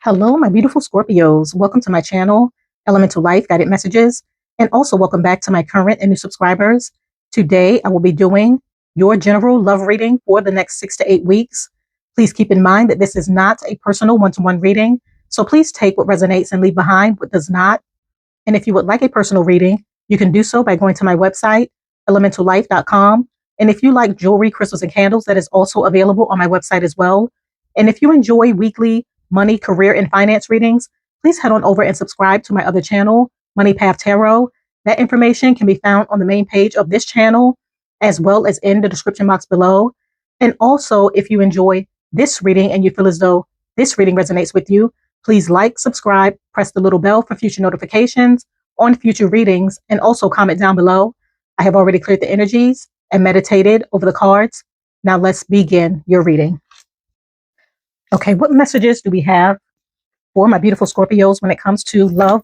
Hello, my beautiful Scorpios. Welcome to my channel, EleMental Lyfe Guided Messages, and also welcome back to my current and new subscribers. Today, I will be doing your general love reading for the next 6 to 8 weeks. Please keep in mind that this is not a personal one-to-one reading, so please take what resonates and leave behind what does not. And if you would like a personal reading, you can do so by going to my website, ElementalLyfe.com. And if you like jewelry, crystals, and candles, that is also available on my website as well. And if you enjoy weekly money, career, and finance readings, please head on over and subscribe to my other channel, Money Path Tarot. That information can be found on the main page of this channel, as well as in the description box below. And also, if you enjoy this reading and you feel as though this reading resonates with you, please like, subscribe, press the little bell for future notifications on future readings, and also comment down below. I have already cleared the energies and meditated over the cards. Now let's begin your reading. Okay, what messages do we have for my beautiful Scorpios when it comes to love?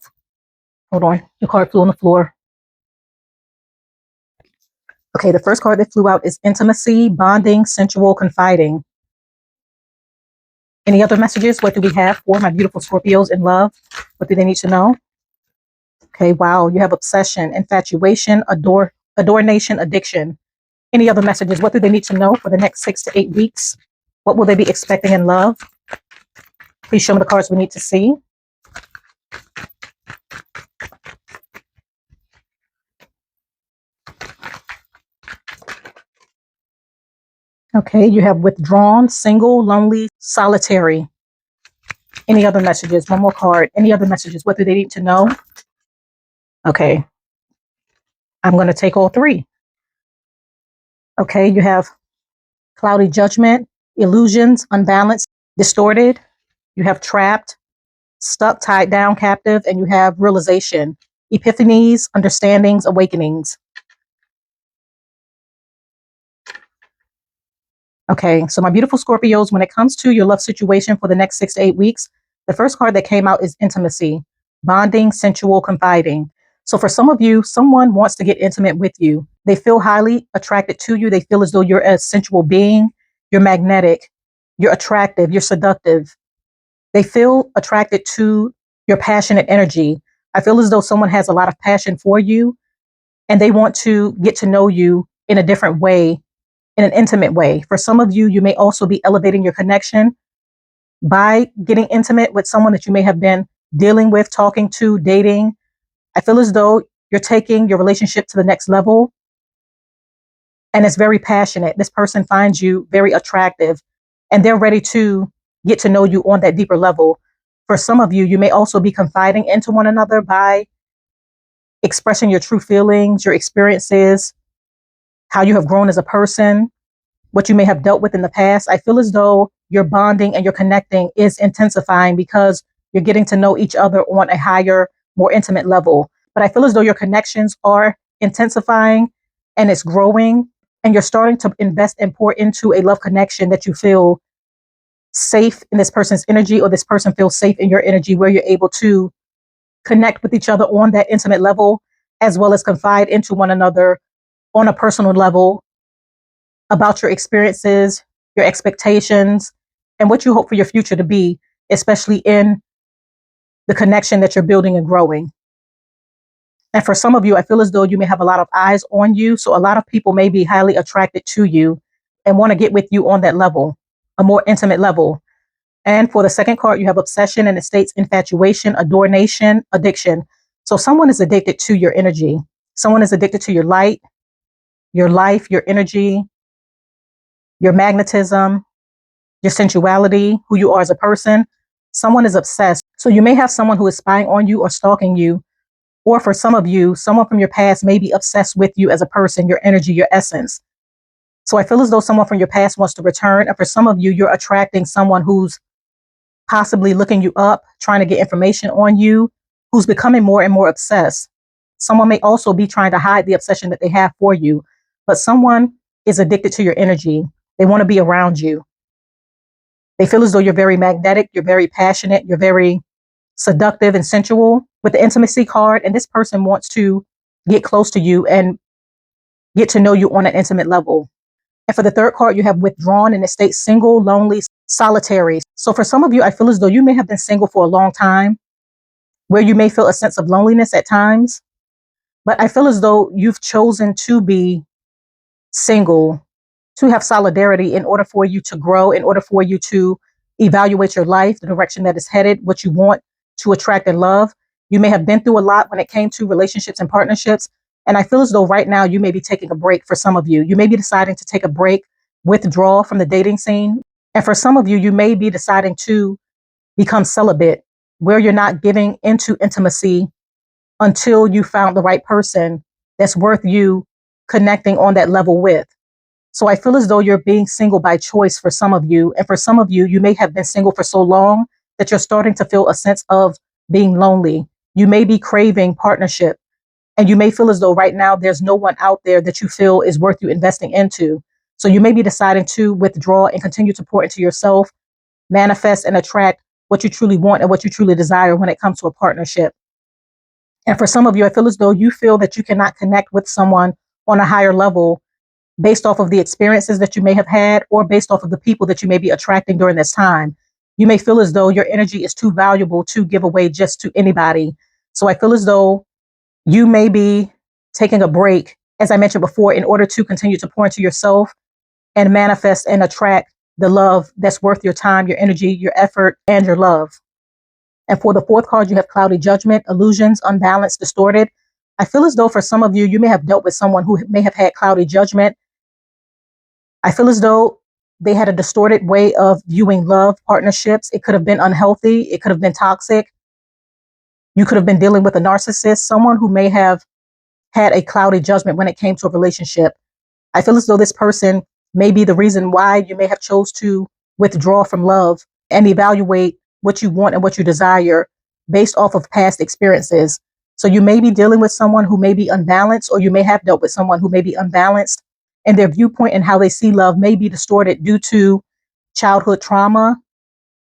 Hold on, the card flew on the floor. Okay, the first card that flew out is intimacy, bonding, sensual, confiding. Any other messages? What do we have for my beautiful Scorpios in love? What do they need to know? Okay, wow, you have obsession, infatuation, adoration, addiction. Any other messages? What do they need to know for the next 6 to 8 weeks? What will they be expecting in love? Please show me the cards we need to see. Okay, you have withdrawn, single, lonely, solitary. Any other messages? One more card. Any other messages? What do they need to know? Okay, I'm going to take all three. Okay, you have cloudy judgment, illusions, unbalanced, distorted. You have trapped, stuck, tied down, captive, and you have realization, epiphanies, understandings, awakenings. Okay, so my beautiful Scorpios, when it comes to your love situation for the next 6 to 8 weeks, the first card that came out is intimacy, bonding, sensual, confiding. So for some of you, someone wants to get intimate with you. They feel highly attracted to you. They feel as though you're a sensual being. You're magnetic. You're attractive. You're seductive. They feel attracted to your passionate energy. I feel as though someone has a lot of passion for you and they want to get to know you in a different way, in an intimate way. For some of you, you may also be elevating your connection by getting intimate with someone that you may have been dealing with, talking to, dating. I feel as though you're taking your relationship to the next level and it's very passionate. This person finds you very attractive and they're ready to get to know you on that deeper level. For some of you, you may also be confiding into one another by expressing your true feelings, your experiences, how you have grown as a person, what you may have dealt with in the past. I feel as though your bonding and your connecting is intensifying because you're getting to know each other on a higher, more intimate level. But I feel as though your connections are intensifying and it's growing and you're starting to invest and pour into a love connection that you feel safe in this person's energy or this person feels safe in your energy, where you're able to connect with each other on that intimate level as well as confide into one another on a personal level about your experiences, your expectations, and what you hope for your future to be, especially in the connection that you're building and growing. And for some of you, I feel as though you may have a lot of eyes on you. So a lot of people may be highly attracted to you and want to get with you on that level, a more intimate level. And for the second card, you have obsession and it states infatuation, adoration, addiction. So someone is addicted to your energy. Someone is addicted to your light, your life, your energy, your magnetism, your sensuality, who you are as a person. Someone is obsessed. So you may have someone who is spying on you or stalking you. Or for some of you, someone from your past may be obsessed with you as a person, your energy, your essence. So I feel as though someone from your past wants to return. And for some of you, you're attracting someone who's possibly looking you up, trying to get information on you, who's becoming more and more obsessed. Someone may also be trying to hide the obsession that they have for you, but someone is addicted to your energy. They want to be around you. They feel as though you're very magnetic, you're very passionate, you're very seductive and sensual with the intimacy card. And this person wants to get close to you and get to know you on an intimate level. And for the third card, you have withdrawn and it states single, lonely, solitary. So for some of you, I feel as though you may have been single for a long time, where you may feel a sense of loneliness at times. But I feel as though you've chosen to be single, to have solidarity in order for you to grow, in order for you to evaluate your life, the direction that it's headed, what you want to attract and love. You may have been through a lot when it came to relationships and partnerships. And I feel as though right now you may be taking a break for some of you. You may be deciding to take a break, withdraw from the dating scene. And for some of you, you may be deciding to become celibate, where you're not giving into intimacy until you found the right person that's worth you connecting on that level with. So I feel as though you're being single by choice for some of you. And for some of you, you may have been single for so long that you're starting to feel a sense of being lonely. You may be craving partnership, and you may feel as though right now there's no one out there that you feel is worth you investing into. So you may be deciding to withdraw and continue to pour into yourself, manifest and attract what you truly want and what you truly desire when it comes to a partnership. And for some of you, I feel as though you feel that you cannot connect with someone on a higher level based off of the experiences that you may have had or based off of the people that you may be attracting during this time. You may feel as though your energy is too valuable to give away just to anybody. So I feel as though you may be taking a break, as I mentioned before, in order to continue to pour into yourself and manifest and attract the love that's worth your time, your energy, your effort, and your love. And for the fourth card, you have cloudy judgment, illusions, unbalanced, distorted. I feel as though for some of you, you may have dealt with someone who may have had cloudy judgment. I feel as though they had a distorted way of viewing love, partnerships. It could have been unhealthy. It could have been toxic. You could have been dealing with a narcissist, someone who may have had a cloudy judgment when it came to a relationship. I feel as though this person may be the reason why you may have chose to withdraw from love and evaluate what you want and what you desire based off of past experiences. So you may be dealing with someone who may be unbalanced, or you may have dealt with someone who may be unbalanced, and their viewpoint and how they see love may be distorted due to childhood trauma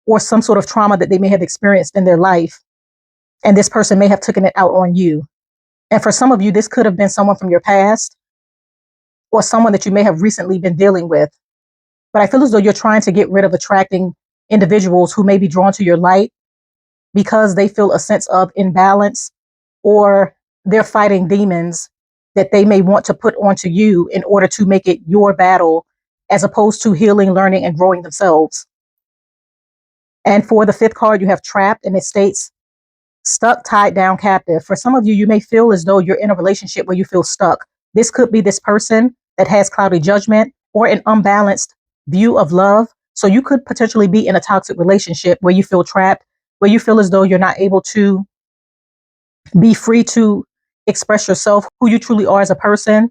or some sort of trauma that they may have experienced in their life. And this person may have taken it out on you. And for some of you, this could have been someone from your past or someone that you may have recently been dealing with. But I feel as though you're trying to get rid of attracting individuals who may be drawn to your light because they feel a sense of imbalance, or they're fighting demons that they may want to put onto you in order to make it your battle, as opposed to healing, learning, and growing themselves. And for the fifth card, you have trapped, and it states stuck, tied down, captive. For some of you, you may feel as though you're in a relationship where you feel stuck. This could be this person that has cloudy judgment or an unbalanced view of love. So you could potentially be in a toxic relationship where you feel trapped, where you feel as though you're not able to be free to express yourself, who you truly are as a person.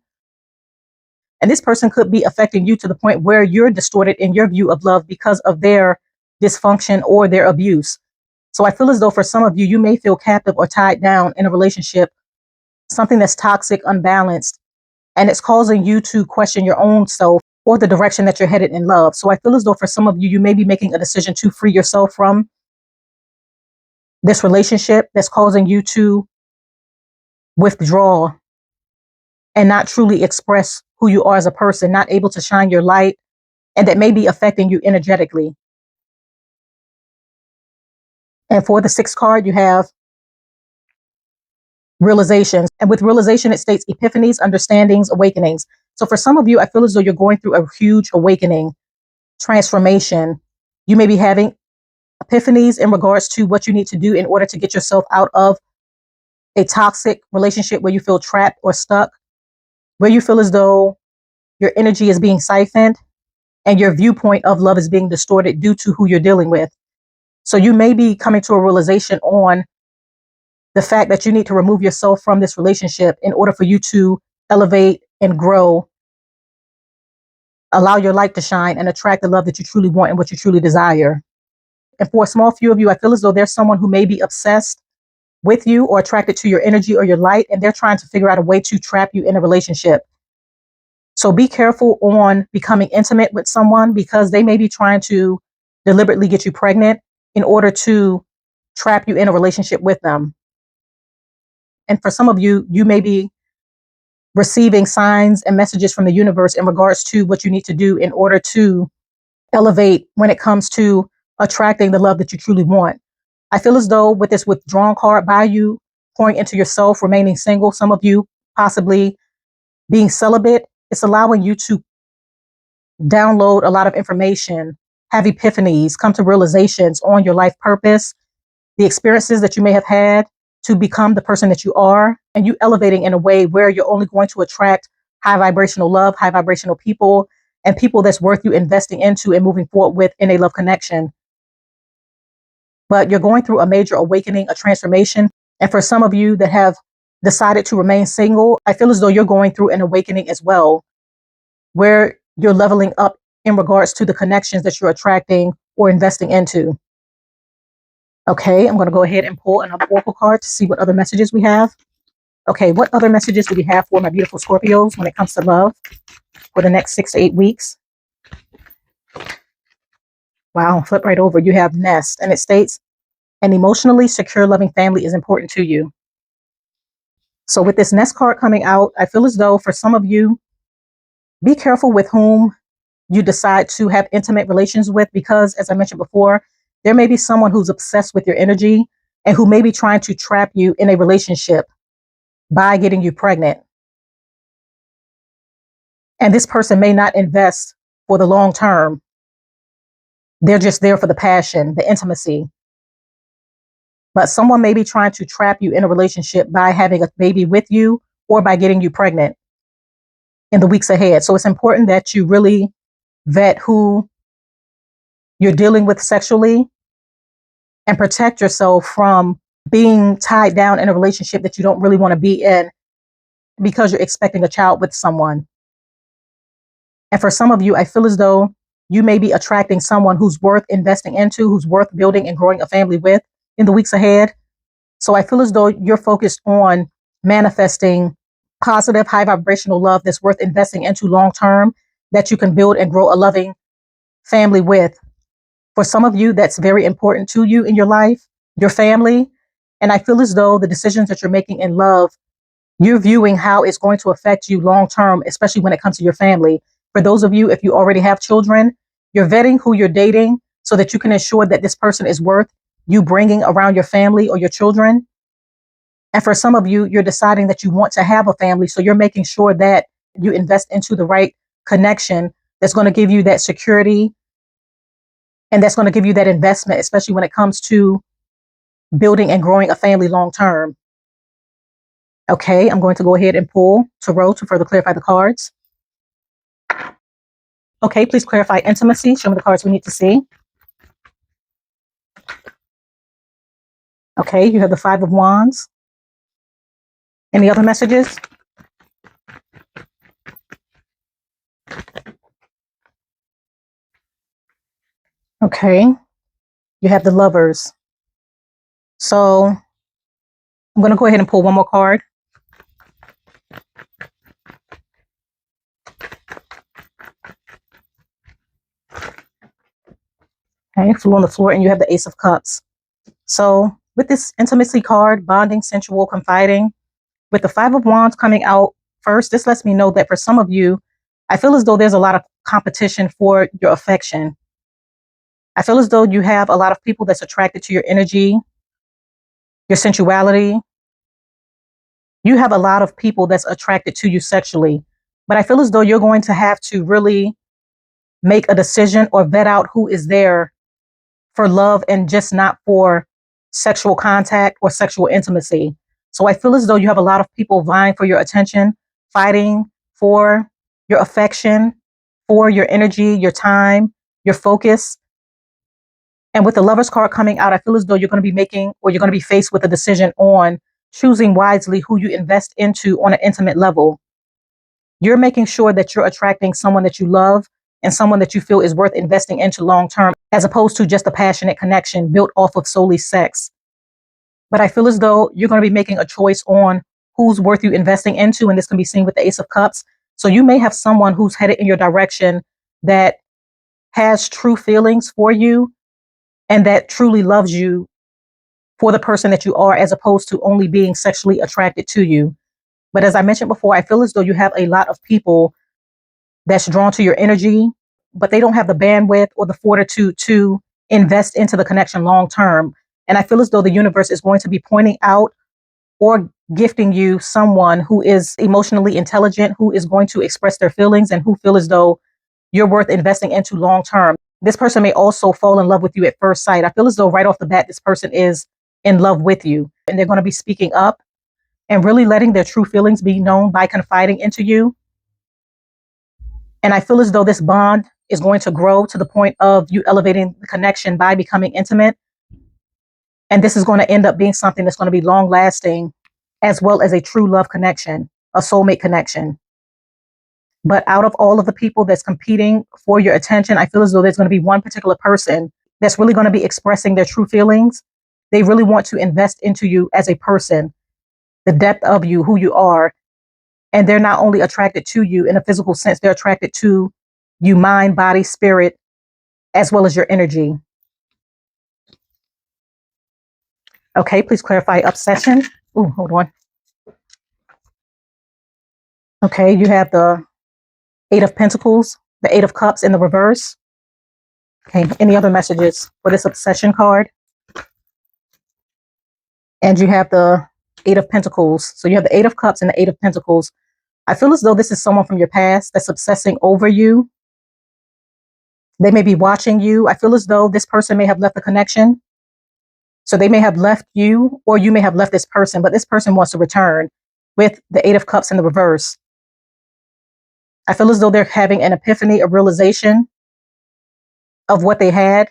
And this person could be affecting you to the point where you're distorted in your view of love because of their dysfunction or their abuse. So I feel as though for some of you, you may feel captive or tied down in a relationship, something that's toxic, unbalanced, and it's causing you to question your own self or the direction that you're headed in love. So I feel as though for some of you, you may be making a decision to free yourself from this relationship that's causing you to withdraw and not truly express who you are as a person, not able to shine your light, and that may be affecting you energetically. And for the sixth card, you have realizations. And with realization, it states epiphanies, understandings, awakenings. So for some of you, I feel as though you're going through a huge awakening, transformation. You may be having epiphanies in regards to what you need to do in order to get yourself out of a toxic relationship where you feel trapped or stuck, where you feel as though your energy is being siphoned and your viewpoint of love is being distorted due to who you're dealing with. So you may be coming to a realization on the fact that you need to remove yourself from this relationship in order for you to elevate and grow, allow your light to shine, and attract the love that you truly want and what you truly desire. And for a small few of you, I feel as though there's someone who may be obsessed with you or attracted to your energy or your light, and they're trying to figure out a way to trap you in a relationship. So be careful on becoming intimate with someone, because they may be trying to deliberately get you pregnant in order to trap you in a relationship with them. And for some of you, you may be receiving signs and messages from the universe in regards to what you need to do in order to elevate when it comes to attracting the love that you truly want. I feel as though with this withdrawn card by you pouring into yourself, remaining single, some of you possibly being celibate, it's allowing you to download a lot of information, have epiphanies, come to realizations on your life purpose, the experiences that you may have had to become the person that you are, and you elevating in a way where you're only going to attract high vibrational love, high vibrational people, and people that's worth you investing into and moving forward with in a love connection. But you're going through a major awakening, a transformation. And for some of you that have decided to remain single, I feel as though you're going through an awakening as well, where you're leveling up in regards to the connections that you're attracting or investing into. Okay, I'm going to go ahead and pull another oracle card to see what other messages we have. Okay, what other messages do we have for my beautiful Scorpios when it comes to love for the next 6 to 8 weeks? Wow, flip right over. You have Nest, and it states, an emotionally secure, loving family is important to you. So with this Nest card coming out, I feel as though for some of you, be careful with whom you decide to have intimate relations with, because as I mentioned before, there may be someone who's obsessed with your energy and who may be trying to trap you in a relationship by getting you pregnant. And this person may not invest for the long term. They're just there for the passion, the intimacy. But someone may be trying to trap you in a relationship by having a baby with you or by getting you pregnant in the weeks ahead. So it's important that you really vet who you're dealing with sexually and protect yourself from being tied down in a relationship that you don't really want to be in because you're expecting a child with someone. And for some of you, I feel as though you may be attracting someone who's worth investing into, who's worth building and growing a family with in the weeks ahead. So I feel as though you're focused on manifesting positive, high vibrational love that's worth investing into long term, that you can build and grow a loving family with. For some of you, that's very important to you in your life, your family. And I feel as though the decisions that you're making in love, you're viewing how it's going to affect you long term, especially when it comes to your family. For those of you, if you already have children, you're vetting who you're dating so that you can ensure that this person is worth you bringing around your family or your children. And for some of you, you're deciding that you want to have a family. So you're making sure that you invest into the right connection that's going to give you that security and that's going to give you that investment, especially when it comes to building and growing a family long term. Okay, I'm going to go ahead and pull Tarot to further clarify the cards. Okay, please clarify intimacy. Show me the cards we need to see. Okay, you have the Five of Wands. Any other messages? Okay, you have the Lovers. So I'm going to go ahead and pull one more card. Okay, flew on the floor, and you have the Ace of Cups. So with this intimacy card, bonding, sensual, confiding, with the Five of Wands coming out first, this lets me know that for some of you, I feel as though there's a lot of competition for your affection. I feel as though you have a lot of people that's attracted to your energy, your sensuality. You have a lot of people that's attracted to you sexually. But I feel as though you're going to have to really make a decision or vet out who is there for love and just not for sexual contact or sexual intimacy. So I feel as though you have a lot of people vying for your attention, fighting for your affection, for your energy, your time, your focus. And with the Lovers card coming out, I feel as though you're going to be making, or you're going to be faced with a decision on choosing wisely who you invest into on an intimate level. You're making sure that you're attracting someone that you love and someone that you feel is worth investing into long term, as opposed to just a passionate connection built off of solely sex. But I feel as though you're going to be making a choice on who's worth you investing into, and this can be seen with the Ace of Cups. So you may have someone who's headed in your direction that has true feelings for you and that truly loves you for the person that you are, as opposed to only being sexually attracted to you. But as I mentioned before, I feel as though you have a lot of people that's drawn to your energy, but they don't have the bandwidth or the fortitude to invest into the connection long term. And I feel as though the universe is going to be pointing out or gifting you someone who is emotionally intelligent, who is going to express their feelings and who feel as though you're worth investing into long term. This person may also fall in love with you at first sight. I feel as though right off the bat, this person is in love with you and they're going to be speaking up and really letting their true feelings be known by confiding into you. And I feel as though this bond is going to grow to the point of you elevating the connection by becoming intimate. And this is going to end up being something that's going to be long lasting, as well as a true love connection, a soulmate connection. But out of all of the people that's competing for your attention, I feel as though there's going to be one particular person that's really going to be expressing their true feelings. They really want to invest into you as a person, the depth of you, who you are. And they're not only attracted to you in a physical sense, they're attracted to you, mind, body, spirit, as well as your energy. Okay, please clarify obsession. Oh, hold on. Okay, you have the Eight of Pentacles, the Eight of Cups in the reverse. Okay, any other messages for this obsession card? And you have the Eight of Pentacles. So you have the Eight of Cups and the Eight of Pentacles. I feel as though this is someone from your past that's obsessing over you. They may be watching you. I feel as though this person may have left a connection. So they may have left you, or you may have left this person, but this person wants to return with the Eight of Cups in the reverse. I feel as though they're having an epiphany, a realization of what they had.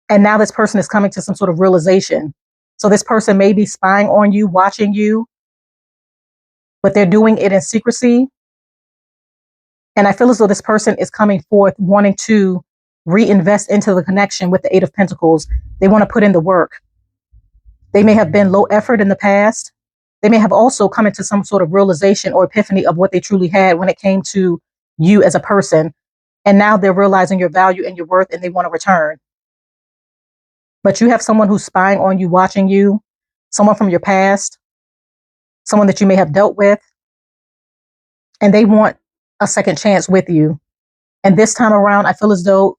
And now this person is coming to some sort of realization. So this person may be spying on you, watching you, but they're doing it in secrecy. And I feel as though this person is coming forth wanting to reinvest into the connection with the Eight of Pentacles. They want to put in the work. They may have been low effort in the past. They may have also come into some sort of realization or epiphany of what they truly had when it came to you as a person. And now they're realizing your value and your worth and they want to return. But you have someone who's spying on you, watching you, someone from your past, someone that you may have dealt with, and they want a second chance with you. And this time around, I feel as though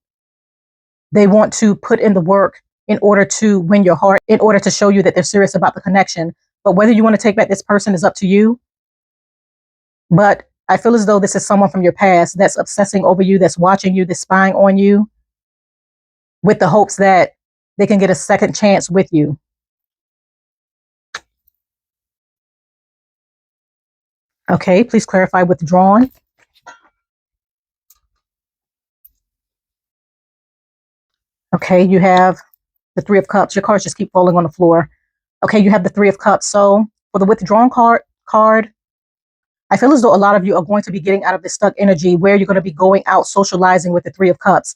they want to put in the work in order to win your heart, in order to show you that they're serious about the connection. But whether you want to take back this person is up to you. But I feel as though this is someone from your past that's obsessing over you, that's watching you, that's spying on you, with the hopes that they can get a second chance with you. Okay, please clarify withdrawn. Okay, you have the Three of Cups. Your cards just keep falling on the floor. Okay, you have the Three of Cups. So for the withdrawn card, I feel as though a lot of you are going to be getting out of this stuck energy where you're going to be going out socializing with the Three of Cups.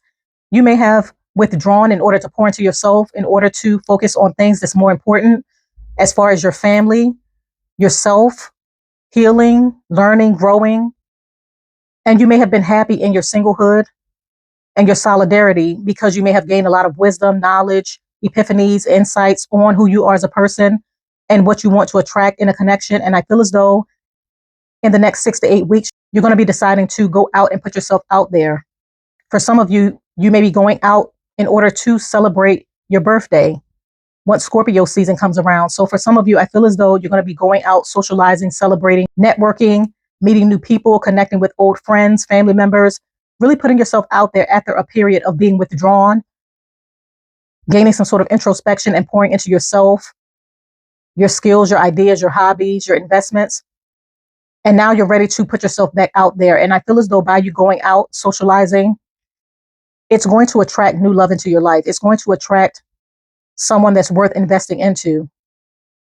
You may have withdrawn in order to pour into yourself, in order to focus on things that's more important as far as your family, yourself, healing, learning, growing. And you may have been happy in your singlehood and your solidarity because you may have gained a lot of wisdom, knowledge, epiphanies, insights on who you are as a person and what you want to attract in a connection. And I feel as though in the next 6 to 8 weeks, you're going to be deciding to go out and put yourself out there. For some of you, you may be going out in order to celebrate your birthday once Scorpio season comes around. So for some of you, I feel as though you're going to be going out, socializing, celebrating, networking, meeting new people, connecting with old friends, family members, really putting yourself out there after a period of being withdrawn, gaining some sort of introspection and pouring into yourself, your skills, your ideas, your hobbies, your investments. And now you're ready to put yourself back out there. And I feel as though by you going out, socializing, it's going to attract new love into your life. It's going to attract someone that's worth investing into.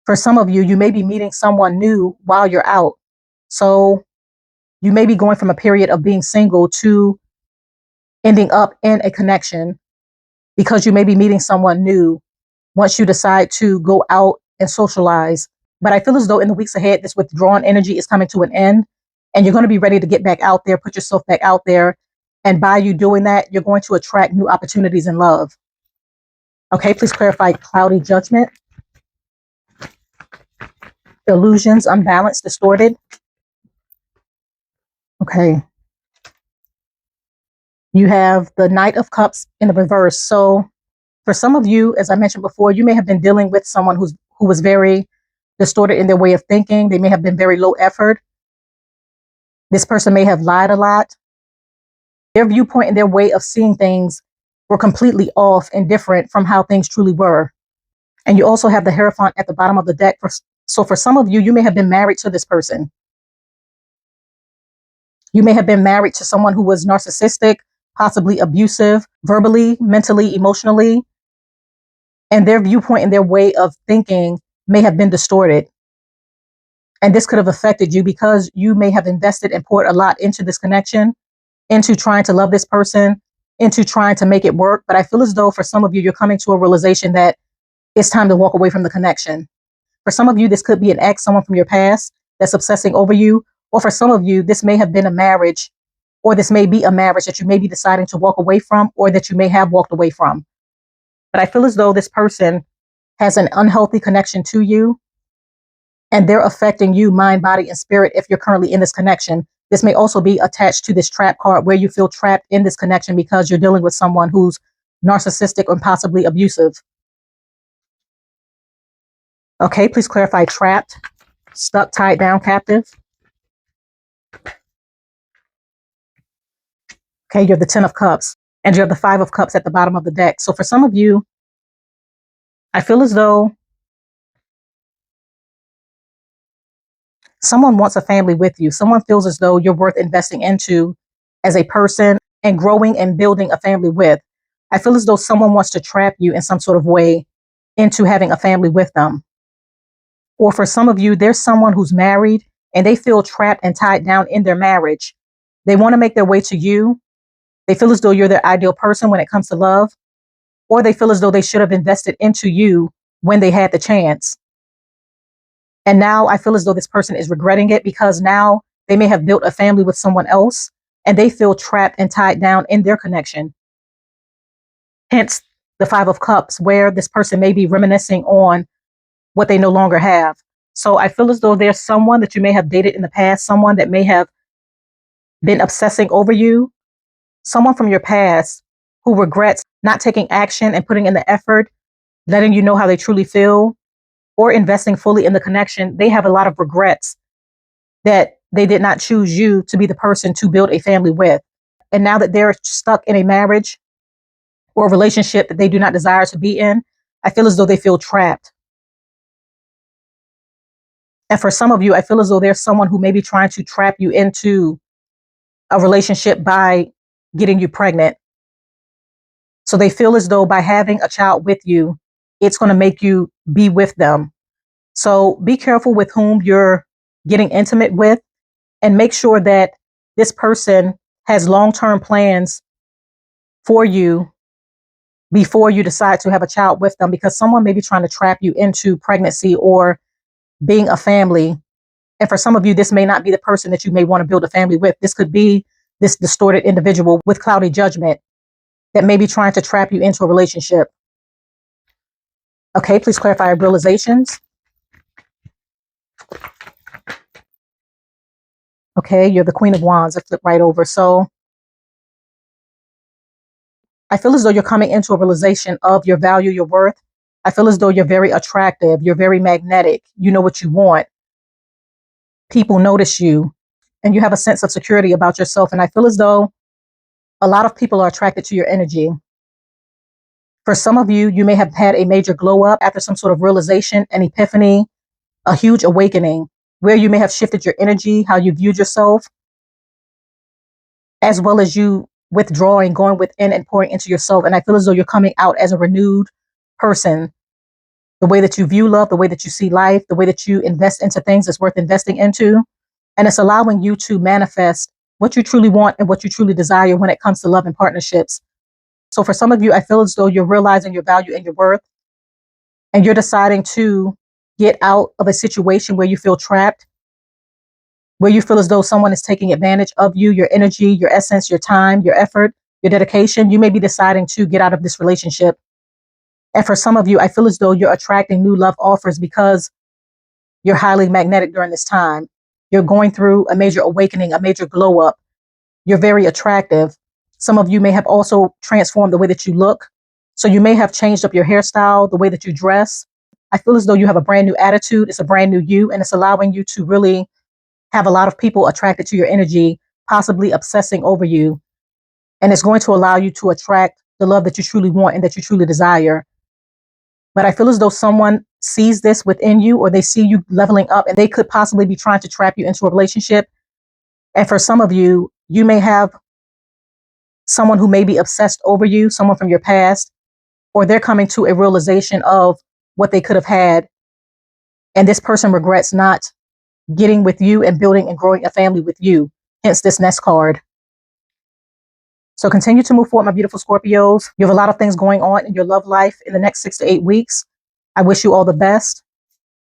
For some of you, you may be meeting someone new while you're out. So you may be going from a period of being single to ending up in a connection because you may be meeting someone new once you decide to go out and socialize. But I feel as though in the weeks ahead, this withdrawn energy is coming to an end and you're going to be ready to get back out there, put yourself back out there. And by you doing that, you're going to attract new opportunities in love. Okay, please clarify cloudy judgment. Illusions, unbalanced, distorted. Okay. You have the Knight of Cups in the reverse. So for some of you, as I mentioned before, you may have been dealing with someone who was very distorted in their way of thinking. They may have been very low effort. This person may have lied a lot. Their viewpoint and their way of seeing things were completely off and different from how things truly were. And you also have the Hierophant at the bottom of the deck. So for some of you, you may have been married to this person. You may have been married to someone who was narcissistic, possibly abusive, verbally, mentally, emotionally. And their viewpoint and their way of thinking may have been distorted. And this could have affected you because you may have invested and poured a lot into this connection, into trying to love this person, into trying to make it work. But I feel as though for some of you, you're coming to a realization that it's time to walk away from the connection. For some of you, this could be an ex, someone from your past that's obsessing over you. Or for some of you, this may have been a marriage, or this may be a marriage that you may be deciding to walk away from, or that you may have walked away from. But I feel as though this person has an unhealthy connection to you, and they're affecting you, mind, body, and spirit if you're currently in this connection. This may also be attached to this trap card where you feel trapped in this connection because you're dealing with someone who's narcissistic and possibly abusive. Okay, please clarify trapped, stuck, tied down, captive. Okay, you have the 10 of Cups, and you have the 5 of Cups at the bottom of the deck. So for some of you, I feel as though someone wants a family with you. Someone feels as though you're worth investing into as a person and growing and building a family with. I feel as though someone wants to trap you in some sort of way into having a family with them. Or for some of you, there's someone who's married and they feel trapped and tied down in their marriage. They want to make their way to you. They feel as though you're their ideal person when it comes to love, or they feel as though they should have invested into you when they had the chance. And now I feel as though this person is regretting it because now they may have built a family with someone else and they feel trapped and tied down in their connection. Hence the 5 of Cups, where this person may be reminiscing on what they no longer have. So I feel as though there's someone that you may have dated in the past, someone that may have been obsessing over you, someone from your past who regrets not taking action and putting in the effort, letting you know how they truly feel, or investing fully in the connection. They have a lot of regrets that they did not choose you to be the person to build a family with. And now that they're stuck in a marriage or a relationship that they do not desire to be in, I feel as though they feel trapped. And for some of you, I feel as though there's someone who may be trying to trap you into a relationship by getting you pregnant. So they feel as though by having a child with you, it's going to make you be with them. So be careful with whom you're getting intimate with and make sure that this person has long-term plans for you before you decide to have a child with them, because someone may be trying to trap you into pregnancy or being a family. And for some of you, this may not be the person that you may want to build a family with. This could be this distorted individual with cloudy judgment that may be trying to trap you into a relationship. Okay, please clarify realizations. Okay, you're the Queen of Wands. I flip right over. So I feel as though you're coming into a realization of your value, your worth. I feel as though you're very attractive. You're very magnetic. You know what you want. People notice you and you have a sense of security about yourself. And I feel as though a lot of people are attracted to your energy. For some of you, you may have had a major glow up after some sort of realization, an epiphany, a huge awakening, where you may have shifted your energy, how you viewed yourself, as well as you withdrawing, going within and pouring into yourself. And I feel as though you're coming out as a renewed person. The way that you view love, the way that you see life, the way that you invest into things that's worth investing into. And it's allowing you to manifest what you truly want and what you truly desire when it comes to love and partnerships. So for some of you, I feel as though you're realizing your value and your worth, and you're deciding to get out of a situation where you feel trapped, where you feel as though someone is taking advantage of you, your energy, your essence, your time, your effort, your dedication. You may be deciding to get out of this relationship. And for some of you, I feel as though you're attracting new love offers because you're highly magnetic during this time. You're going through a major awakening, a major glow up. You're very attractive. Some of you may have also transformed the way that you look. So you may have changed up your hairstyle, the way that you dress. I feel as though you have a brand new attitude. It's a brand new you, and it's allowing you to really have a lot of people attracted to your energy, possibly obsessing over you. And it's going to allow you to attract the love that you truly want and that you truly desire. But I feel as though someone sees this within you, or they see you leveling up, and they could possibly be trying to trap you into a relationship. And for some of you, you may have someone who may be obsessed over you, someone from your past, or they're coming to a realization of what they could have had. And this person regrets not getting with you and building and growing a family with you. Hence this next card. So continue to move forward, my beautiful Scorpios. You have a lot of things going on in your love life in the next 6 to 8 weeks. I wish you all the best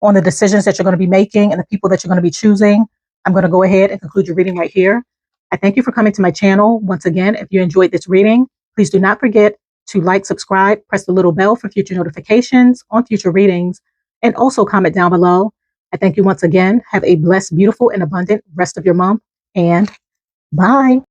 on the decisions that you're going to be making and the people that you're going to be choosing. I'm going to go ahead and conclude your reading right here. I thank you for coming to my channel. Once again, if you enjoyed this reading, please do not forget to like, subscribe, press the little bell for future notifications on future readings, and also comment down below. I thank you once again. Have a blessed, beautiful, and abundant rest of your month, and bye.